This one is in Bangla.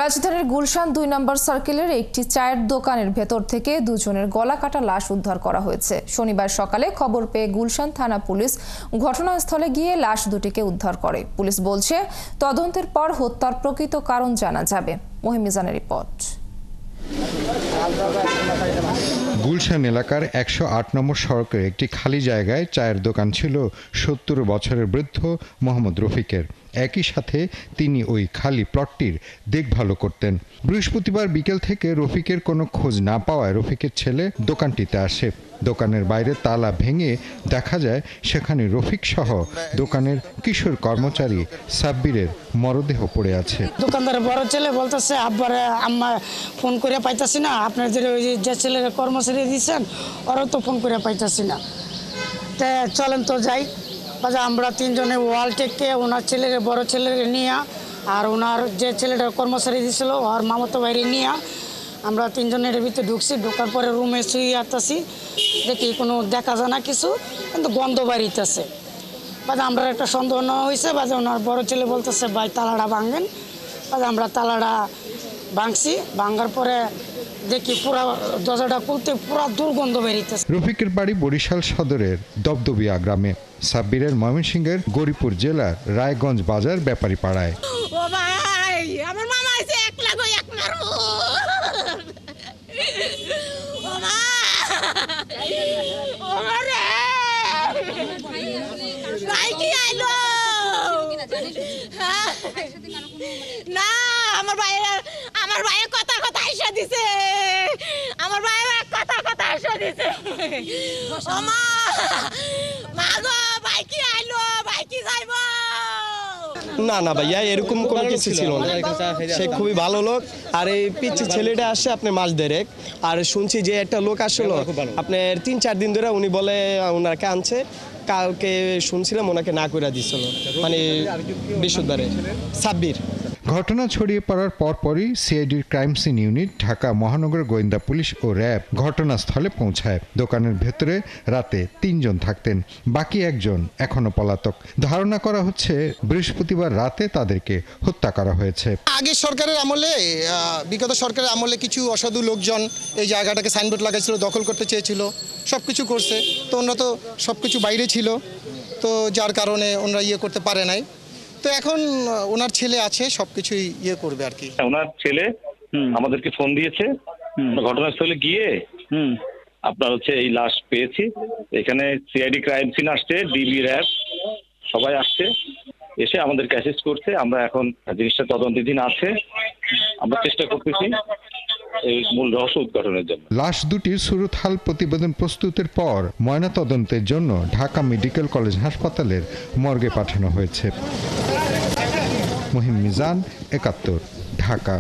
রাজধানীর গুলশান ২ নম্বর সার্কেলের একটি চায়ের দোকানের ভেতর থেকে দুজনের গলা কাটা লাশ উদ্ধার করা হয়েছে। শনিবার সকালে খবর পেয়ে গুলশান থানা পুলিশ ঘটনাস্থলে গিয়ে লাশ দুটিকে উদ্ধার করে। পুলিশ বলছে, তদন্তের পর হত্যার প্রকৃত কারণ জানা যাবে। মহিম মিজানের রিপোর্ট। গুলশান এলাকার ১০৮ নম্বর সড়কের একটি খালি জায়গায় চায়ের দোকান ছিল ৭০ বছরের বৃদ্ধ মোহাম্মদ রফিকের। একই সাথে তিনি ওই খালি প্লটটির দেখভালও করতেন। বৃহস্পতিবার বিকেল থেকে রফিকের কোনো খোঁজ না পাওয়ায় রফিকের ছেলে দোকানটিতে আসে। দোকানের বাইরে তালা ভেঙে দেখা যায় সেখানে রফিক সহ দোকানের কিশোর কর্মচারী সাব্বিরের মরদেহ পড়ে আছে। দোকানদারের বড় ছেলে বলতেছে, আব্বারে আম্মা ফোন করে পাইতাছি না, আপনার যে ছেলের কর্মচারী দিচ্ছেন ওরাও তো ফোন করে পাইতাছি না। তা চলেন তো যাই। আমরা তিনজনে ওয়ালটেককে ওনার ছেলের বড় ছেলের নিয়ে আর ওনার যে ছেলেটা কর্মচারী দিয়েছিল ওর মামাতো বাইরে নিয়ে আমরা তিনজনের ভিতরে ঢুকছি। ঢোকার পরে রুমে শুয়ে আসতেছি, দেখি কোনো দেখা যায় না কিছু, কিন্তু গন্ধ বাড়িতেছে। আমরা একটা সন্দেহ নেওয়া হয়েছে। ওনার বড় ছেলে বলতেছে, ভাই তালাটা ভাঙবেন। আমরা তালাটা ভাঙছি। ভাঙার পরে দেখি পুরা দরজাটা খুলতে পুরা দুর্গন্ধ বেরিতেছে। রফিকের বাড়ি বরিশাল সদরের দবদবিয়া গ্রামে, সাব্বিরের ময়মনসিংহের গৌরীপুর জেলার রায়গঞ্জ বাজার ব্যাপারী পাড়ায়। ও ভাই, আমার মামা আছে এক লাগো এক মারবো। ও মা, ও রে, ভাই কি আইলো? না, আমার ভাইয়ের কথা আইসা দিছে। আমার ভাইয়ের কথা আইসা দিছে। ও মা, মা গো, ভাই কি আইলো? ভাই কি যাইবো? না ভাইয়া, এরকম কোনো কিছু ছিল না। সে খুবই ভালো লোক। আর এই পিচ্ছি ছেলেটা আসে আপনার মাস দেড়েক। আর শুনছি যে একটা লোক আসলো আপনার ৩-৪ দিন ধরে, উনি বলে ওনাকে আনছে। কালকে শুনছিলাম ওনাকে না করে দিছিল, মানে বৃহস্পতিবারে। সাব্বির। ঘটনা ছড়িয়ে পড়ার পরপরই সিআইডির ক্রাইম সিন ইউনিট, ঢাকা মহানগর গোয়েন্দা পুলিশ ও র্যাব ঘটনাস্থলে পৌঁছায়। দোকানের ভেতরে রাতে ৩ জন থাকতেন, বাকি একজন এখনো পলাতক। ধারণা করা হচ্ছে বৃহস্পতিবার রাতে তাদেরকে হত্যা করা হয়েছে। আগের সরকারের আমলে, বিগত সরকারের আমলে কিছু অসাধু লোকজন এই জায়গাটাকে সাইনবোর্ড লাগাইছিল, দখল করতে চেয়েছিল, সব কিছু করছে। তো ওনারা তো সব কিছু বাইরে ছিল, তো যার কারণে ওনারা করতে পারে নাই। তো এখন ওনার ছেলে আছে, সবকিছুই করবে আর কি। ওনার ছেলে আমাদেরকে ফোন দিয়েছে, ঘটনাস্থলে গিয়ে আপনার এই লাশ পেয়েছি। এখানে সিআইডি ক্রাইম সিন আসছে, ডিবি র্যাব সবাই আসছে, এসে আমাদেরকে অ্যাসিস্ট করছে। আমরা এখন জিনিসটা তদন্তাধীন আছে, আমরা চেষ্টা করতেছি এই মূল রহস্য উদ্ঘাটনের জন্য। লাশ দুটির সুরতহাল প্রতিবেদন প্রস্তুতের পর ময়নাতদন্তের জন্য ঢাকা মেডিকেল কলেজ হাসপাতালের মর্গে পাঠানো হয়েছে। মহিম মিজান, ৭১, ঢাকা।